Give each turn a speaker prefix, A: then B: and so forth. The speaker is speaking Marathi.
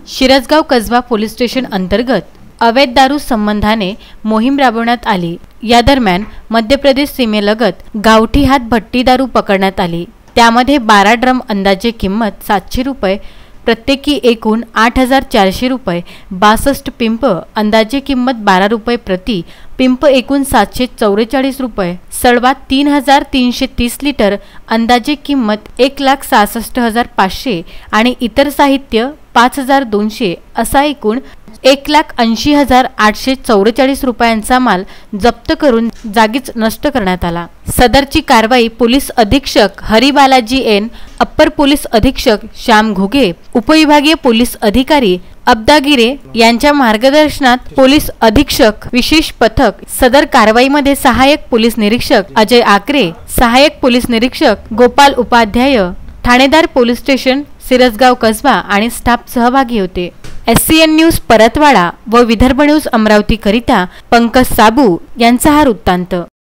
A: शिरसगाव कसबा पोलीस स्टेशन अंतर्गत अवैध दारू संबंधाने मोहीम राबवण्यात आली। या दरम्यान मध्य प्रदेश सीमेलगत गावठी हात भट्टी दारू पकडण्यात आली। त्यामध्ये 12 ड्रम अंदाजे किंमत 700 रुपये, प्रत्येकी एकूण 8400 रुपये, 62 पिंप अंदाजे किंमत 12 रुपये प्रति पिंप एकूण 744 रुपये, सडवा 3330 लिटर अंदाजे किंमत 1,66,500 आणि इतर साहित्य 5200 असा एकूण 1,80,844 रुपयांचा माल जप्त करून जागीच नष्ट करण्यात आला। सदरची कारवाई पोलीस अधीक्षक हरिबालाजी एन, अप्पर पोलीस अधीक्षक श्याम घुगे, उपविभागीय पोलीस अधिकारी अब्दागिरे यांच्या मार्गदर्शनात पोलीस अधीक्षक विशेष पथक सदर कारवाईमध्ये सहाय्यक पोलीस निरीक्षक अजय आकरे, सहाय्यक पोलीस निरीक्षक गोपाल उपाध्याय, ठाणेदार पोलीस स्टेशन सिरसगाव कसबा आणि स्टाफ सहभागी होते। SCN न्यूज परतवाडा व विदर्भ न्यूज अमरावती करिता पंकज साबू यांचा हा वृत्तांत।